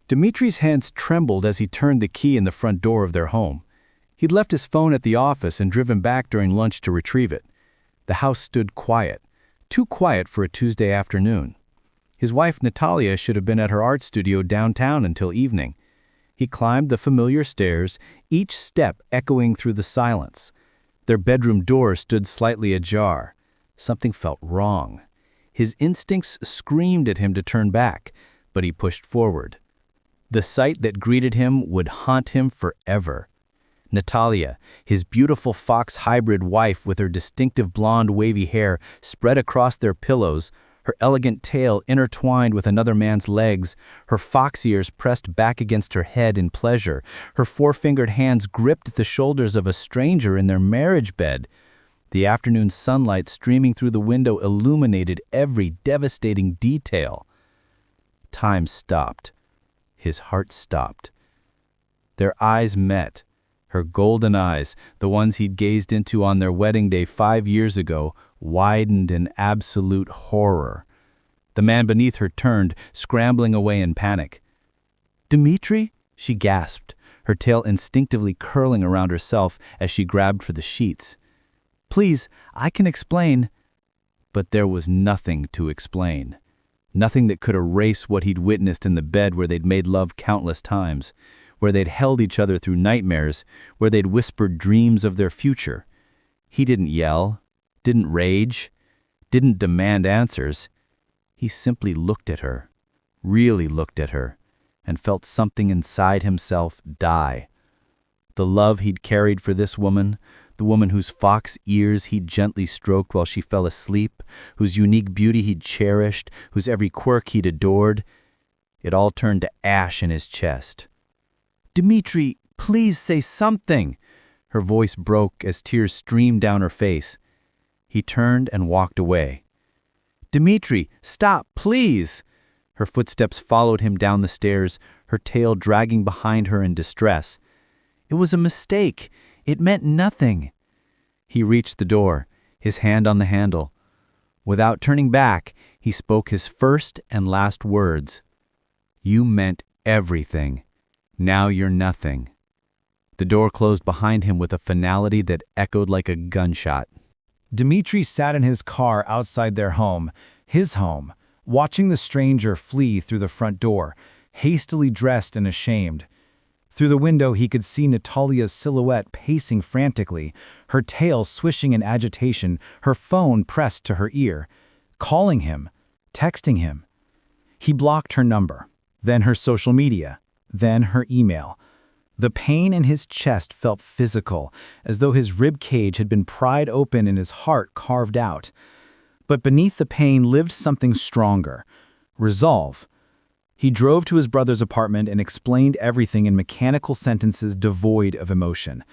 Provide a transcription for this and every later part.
Dimitri's hands trembled as he turned the key in the front door of their home. He'd left his phone at the office and driven back during lunch to retrieve it. The house stood quiet, too quiet for a Tuesday afternoon. His wife Natalia should have been at her art studio downtown until evening. He climbed the familiar stairs, each step echoing through the silence. Their bedroom door stood slightly ajar. Something felt wrong. His instincts screamed at him to turn back, but he pushed forward. The sight that greeted him would haunt him forever. Natalia, his beautiful fox hybrid wife with her distinctive blonde wavy hair spread across their pillows, her elegant tail intertwined with another man's legs, her fox ears pressed back against her head in pleasure, her four-fingered hands gripped the shoulders of a stranger in their marriage bed. The afternoon sunlight streaming through the window illuminated every devastating detail. Time stopped. His heart stopped. Their eyes met. Her golden eyes, the ones he'd gazed into on their wedding day 5 years ago, widened in absolute horror. The man beneath her turned, scrambling away in panic. "Dimitri?" she gasped, her tail instinctively curling around herself as she grabbed for the sheets. "Please, I can explain." But there was nothing to explain. Nothing that could erase what he'd witnessed in the bed where they'd made love countless times, where they'd held each other through nightmares, where they'd whispered dreams of their future. He didn't yell, didn't rage, didn't demand answers. He simply looked at her, really looked at her, and felt something inside himself die. The love he'd carried for this woman, the woman whose fox ears he'd gently stroked while she fell asleep, whose unique beauty he'd cherished, whose every quirk he'd adored, it all turned to ash in his chest. "Dimitri, please say something!" Her voice broke as tears streamed down her face. He turned and walked away. "Dimitri, stop, please!" Her footsteps followed him down the stairs, her tail dragging behind her in distress. "It was a mistake. It meant nothing." He reached the door, his hand on the handle. Without turning back, he spoke his first and last words. "You meant everything. Now you're nothing." The door closed behind him with a finality that echoed like a gunshot. Dimitri sat in his car outside their home, his home, watching the stranger flee through the front door, hastily dressed and ashamed. Through the window he could see Natalia's silhouette pacing frantically, her tail swishing in agitation, her phone pressed to her ear, calling him, texting him. He blocked her number, then her social media, then her email. The pain in his chest felt physical, as though his rib cage had been pried open and his heart carved out. But beneath the pain lived something stronger, resolve. He drove to his brother's apartment and explained everything in mechanical sentences devoid of emotion.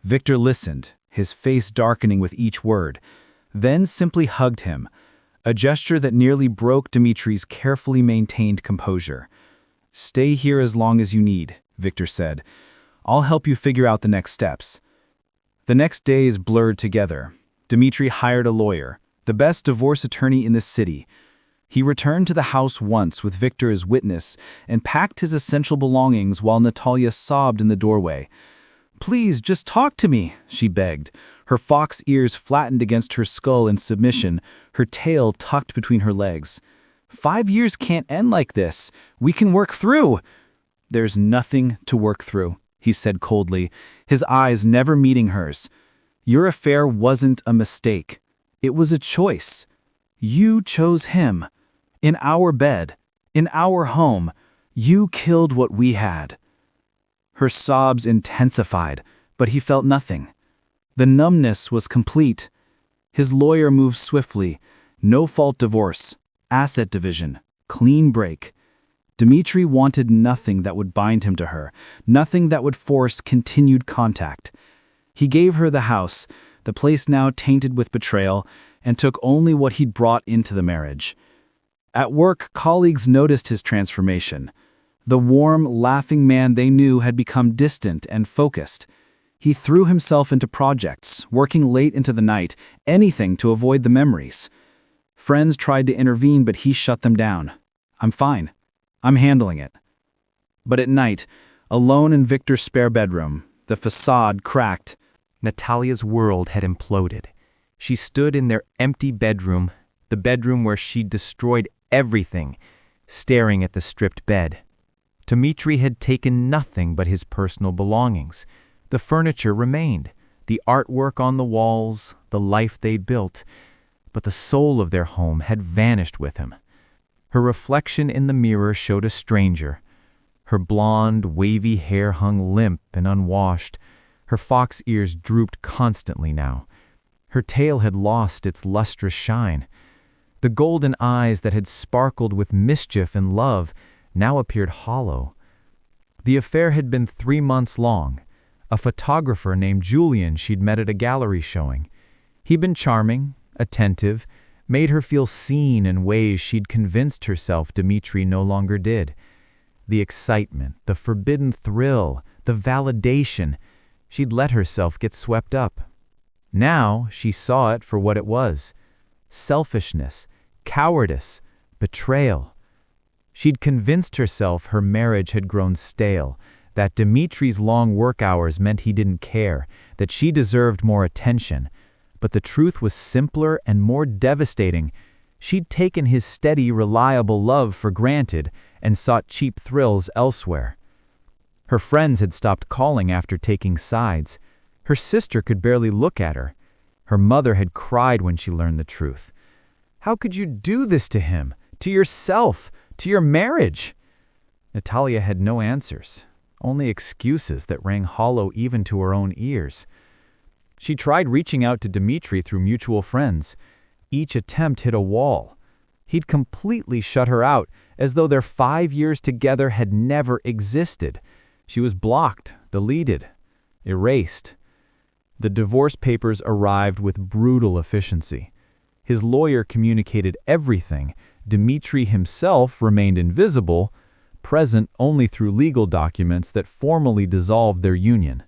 Victor listened, his face darkening with each word, then simply hugged him, a gesture that nearly broke Dimitri's carefully maintained composure. "Stay here as long as you need," Victor said. "I'll help you figure out the next steps." The next days blurred together. Dimitri hired a lawyer, the best divorce attorney in the city. He returned to the house once with Victor as witness and packed his essential belongings while Natalia sobbed in the doorway. "Please, just talk to me," she begged, her fox ears flattened against her skull in submission, her tail tucked between her legs. "5 years can't end like this. We can work through." "There's nothing to work through," he said coldly, his eyes never meeting hers. "Your affair wasn't a mistake. It was a choice. You chose him. In our bed, in our home, you killed what we had." Her sobs intensified, but he felt nothing. The numbness was complete. His lawyer moved swiftly. No-fault divorce, asset division, clean break. Dimitri wanted nothing that would bind him to her, nothing that would force continued contact. He gave her the house, the place now tainted with betrayal, and took only what he'd brought into the marriage. At work, colleagues noticed his transformation. The warm, laughing man they knew had become distant and focused. He threw himself into projects, working late into the night, anything to avoid the memories. Friends tried to intervene, but he shut them down. "I'm fine. I'm handling it." But at night, alone in Victor's spare bedroom, the facade cracked. Natalia's world had imploded. She stood in their empty bedroom, the bedroom where she'd destroyed everything, staring at the stripped bed. Dmitri had taken nothing but his personal belongings. The furniture remained, the artwork on the walls, the life they'd built, but the soul of their home had vanished with him. Her reflection in the mirror showed a stranger. Her blonde, wavy hair hung limp and unwashed. Her fox ears drooped constantly now. Her tail had lost its lustrous shine. The golden eyes that had sparkled with mischief and love now appeared hollow. The affair had been 3 months long. A photographer named Julian she'd met at a gallery showing. He'd been charming, attentive, made her feel seen in ways she'd convinced herself Dmitri no longer did. The excitement, the forbidden thrill, the validation, she'd let herself get swept up. Now she saw it for what it was: selfishness, cowardice, betrayal. She'd convinced herself her marriage had grown stale, that Dmitri's long work hours meant he didn't care, that she deserved more attention. But the truth was simpler and more devastating. She'd taken his steady, reliable love for granted and sought cheap thrills elsewhere. Her friends had stopped calling after taking sides. Her sister could barely look at her. Her mother had cried when she learned the truth. How could you do this to him, to yourself, to your marriage? Natalia had no answers, only excuses that rang hollow even to her own ears. She tried reaching out to Dmitri through mutual friends. Each attempt hit a wall. He'd completely shut her out, as though their 5 years together had never existed. She was blocked, deleted, erased. The divorce papers arrived with brutal efficiency. His lawyer communicated everything. Dmitri himself remained invisible, present only through legal documents that formally dissolved their union.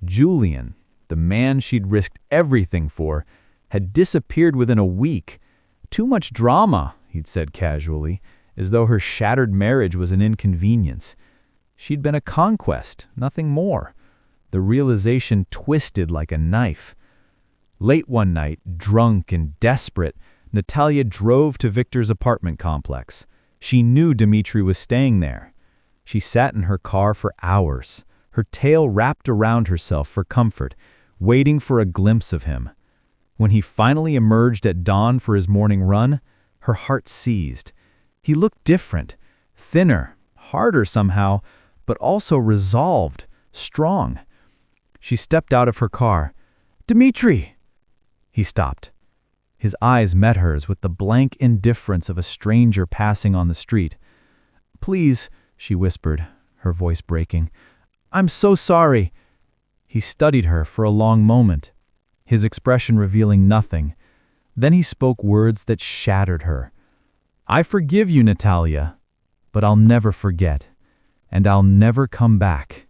Julian, the man she'd risked everything for, had disappeared within a week. Too much drama, he'd said casually, as though her shattered marriage was an inconvenience. She'd been a conquest, nothing more. The realization twisted like a knife. Late one night, drunk and desperate, Natalia drove to Victor's apartment complex. She knew Dmitri was staying there. She sat in her car for hours, her tail wrapped around herself for comfort, waiting for a glimpse of him. When he finally emerged at dawn for his morning run, her heart seized. He looked different, thinner, harder somehow, but also resolved, strong. She stepped out of her car. "Dmitri!" He stopped. His eyes met hers with the blank indifference of a stranger passing on the street. "Please," she whispered, her voice breaking. "I'm so sorry." He studied her for a long moment, his expression revealing nothing. Then he spoke words that shattered her. "I forgive you, Natalia, but I'll never forget, and I'll never come back."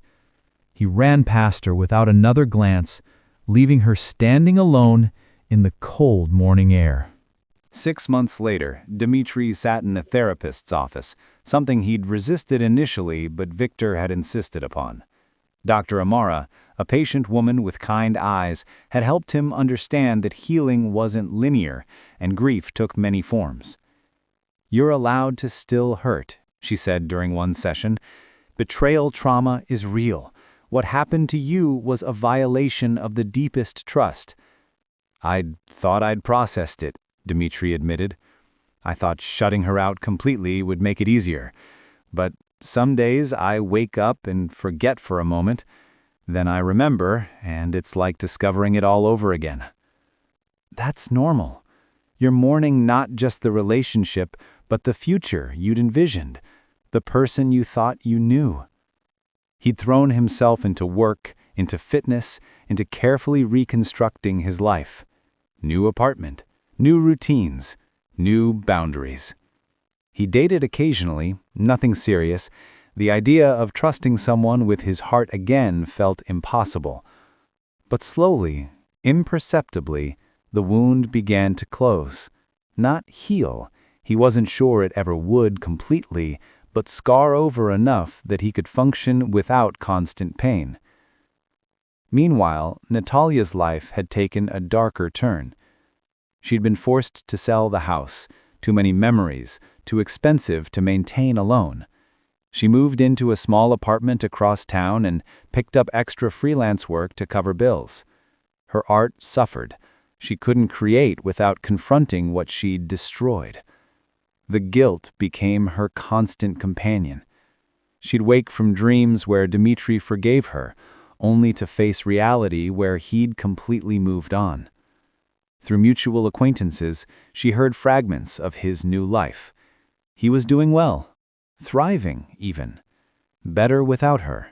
He ran past her without another glance, leaving her standing alone in the cold morning air. 6 months later, Dmitri sat in a therapist's office, something he'd resisted initially but Victor had insisted upon. Dr. Amara, a patient woman with kind eyes, had helped him understand that healing wasn't linear and grief took many forms. "You're allowed to still hurt," she said during one session. "Betrayal trauma is real. What happened to you was a violation of the deepest trust." "I'd thought I'd processed it," Dmitri admitted. "I thought shutting her out completely would make it easier. But some days I wake up and forget for a moment. Then I remember, and it's like discovering it all over again." "That's normal. You're mourning not just the relationship, but the future you'd envisioned, the person you thought you knew." He'd thrown himself into work, into fitness, into carefully reconstructing his life. New apartment, new routines, new boundaries. He dated occasionally, nothing serious. The idea of trusting someone with his heart again felt impossible. But slowly, imperceptibly, the wound began to close. Not heal. He wasn't sure it ever would completely, but scar over enough that he could function without constant pain. Meanwhile, Natalia's life had taken a darker turn. She'd been forced to sell the house, too many memories, too expensive to maintain alone. She moved into a small apartment across town and picked up extra freelance work to cover bills. Her art suffered. She couldn't create without confronting what she'd destroyed. The guilt became her constant companion. She'd wake from dreams where Dmitri forgave her, only to face reality where he'd completely moved on. Through mutual acquaintances, she heard fragments of his new life. He was doing well, thriving even, better without her.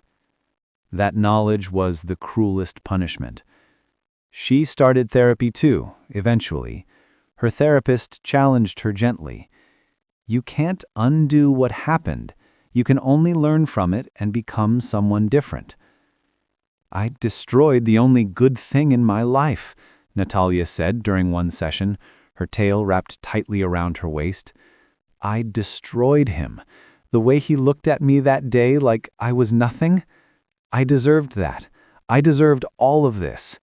That knowledge was the cruelest punishment. She started therapy too, eventually. Her therapist challenged her gently. You can't undo what happened. You can only learn from it and become someone different. I destroyed the only good thing in my life, Natalia said during one session, her tail wrapped tightly around her waist. I destroyed him. The way he looked at me that day like I was nothing. I deserved that. I deserved all of this.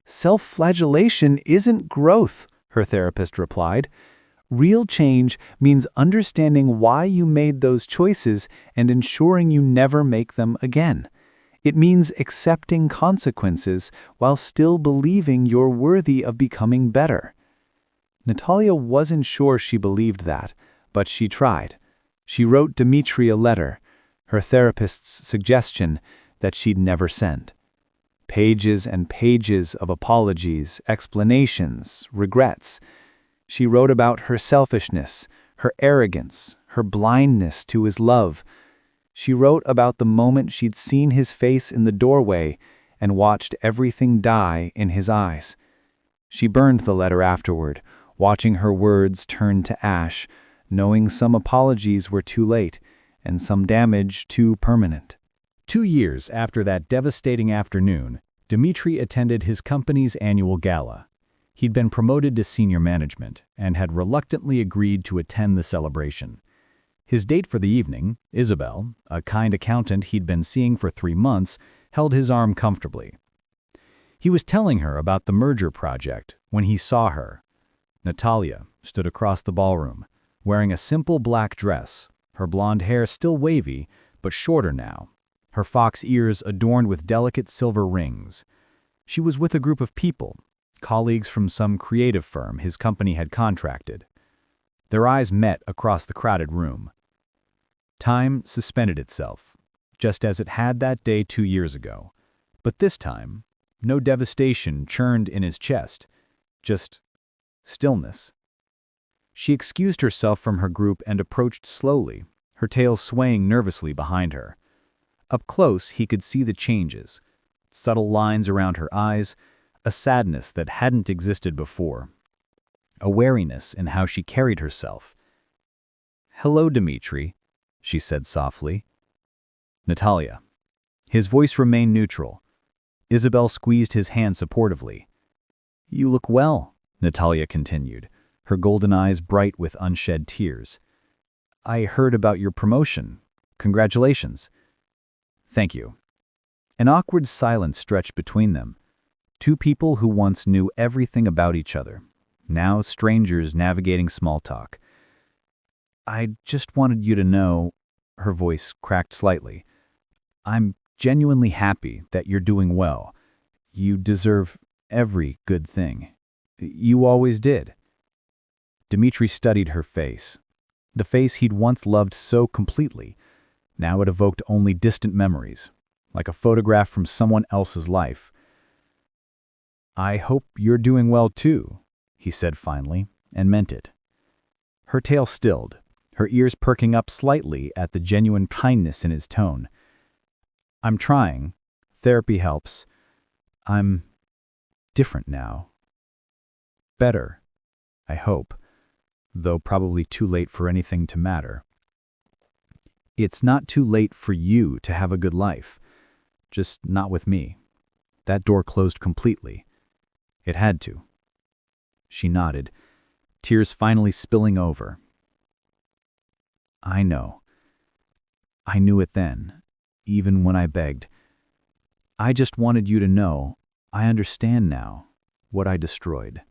Self-flagellation isn't growth, her therapist replied. Real change means understanding why you made those choices and ensuring you never make them again. It means accepting consequences while still believing you're worthy of becoming better. Natalia wasn't sure she believed that, but she tried. She wrote Dmitri a letter, her therapist's suggestion that she'd never send. Pages and pages of apologies, explanations, regrets. She wrote about her selfishness, her arrogance, her blindness to his love. She wrote about the moment she'd seen his face in the doorway and watched everything die in his eyes. She burned the letter afterward, watching her words turn to ash, knowing some apologies were too late and some damage too permanent. 2 years after that devastating afternoon, Dmitri attended his company's annual gala. He'd been promoted to senior management and had reluctantly agreed to attend the celebration. His date for the evening, Isabel, a kind accountant he'd been seeing for 3 months, held his arm comfortably. He was telling her about the merger project when he saw her. Natalia stood across the ballroom, wearing a simple black dress, her blonde hair still wavy, but shorter now, her fox ears adorned with delicate silver rings. She was with a group of people, colleagues from some creative firm his company had contracted. Their eyes met across the crowded room. Time suspended itself, just as it had that day 2 years ago. But this time, no devastation churned in his chest, just stillness. She excused herself from her group and approached slowly, her tail swaying nervously behind her. Up close, he could see the changes, subtle lines around her eyes, a sadness that hadn't existed before, a wariness in how she carried herself. "Hello, Dmitri," she said softly. "Natalia." His voice remained neutral. Isabel squeezed his hand supportively. "You look well," Natalia continued, her golden eyes bright with unshed tears. "I heard about your promotion. Congratulations." "Thank you." An awkward silence stretched between them. Two people who once knew everything about each other, now strangers navigating small talk. "I just wanted you to know," her voice cracked slightly, "I'm genuinely happy that you're doing well. You deserve every good thing. You always did." Dmitri studied her face. The face he'd once loved so completely. Now it evoked only distant memories, like a photograph from someone else's life. "I hope you're doing well too," he said finally, and meant it. Her tail stilled, her ears perking up slightly at the genuine kindness in his tone. "I'm trying. Therapy helps. I'm different now. Better, I hope, though probably too late for anything to matter." "It's not too late for you to have a good life. Just not with me." That door closed completely. It had to. She nodded, tears finally spilling over. "I know. I knew it then, even when I begged. I just wanted you to know, I understand now what I destroyed.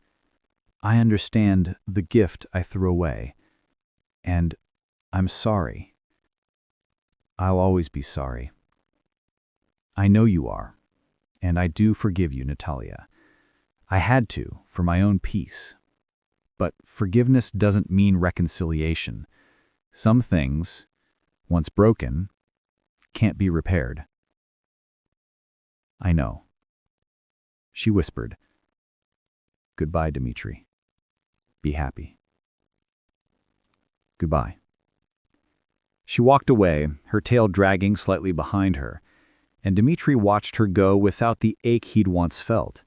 I understand the gift I threw away. And I'm sorry. I'll always be sorry. I know you are, and I do forgive you, Natalia. I had to, for my own peace. But forgiveness doesn't mean reconciliation. Some things, once broken, can't be repaired. I know. She whispered. Goodbye, Dmitri. Be happy. Goodbye. She walked away, her tail dragging slightly behind her, and Dmitri watched her go without the ache he'd once felt.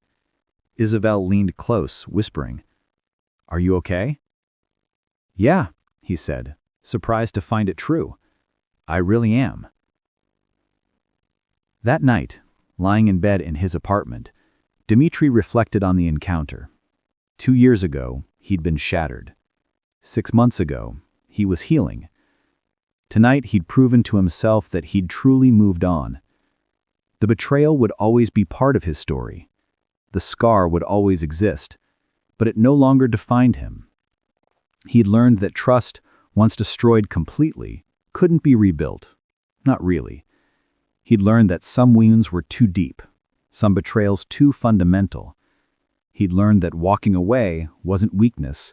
Isabel leaned close, whispering, "Are you okay?" "Yeah," he said, surprised to find it true. "I really am." That night, lying in bed in his apartment, Dmitri reflected on the encounter. 2 years ago, he'd been shattered. 6 months ago, he was healing. Tonight, he'd proven to himself that he'd truly moved on. The betrayal would always be part of his story. The scar would always exist, but it no longer defined him. He'd learned that trust, once destroyed completely, couldn't be rebuilt. Not really. He'd learned that some wounds were too deep, some betrayals too fundamental. He'd learned that walking away wasn't weakness,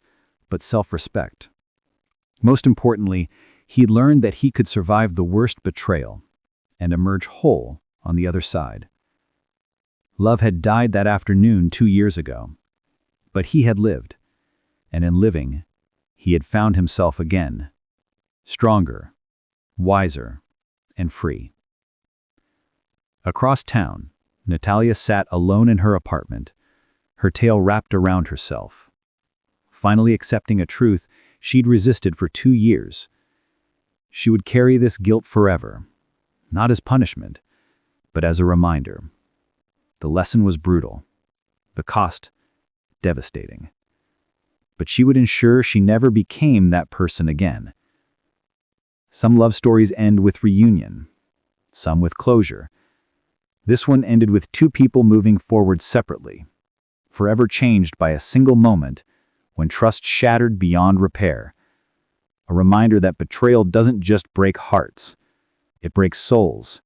but self-respect. Most importantly, he'd learned that he could survive the worst betrayal and emerge whole on the other side. Love had died that afternoon 2 years ago, but he had lived, and in living, he had found himself again, stronger, wiser, and free. Across town, Natalia sat alone in her apartment, her tail wrapped around herself, finally accepting a truth she'd resisted for 2 years. She would carry this guilt forever, not as punishment, but as a reminder. The lesson was brutal, the cost devastating. But she would ensure she never became that person again. Some love stories end with reunion, some with closure. This one ended with 2 people moving forward separately, forever changed by a single moment when trust shattered beyond repair. A reminder that betrayal doesn't just break hearts, it breaks souls.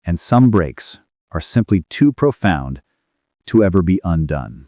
And some breaks are simply too profound to ever be undone.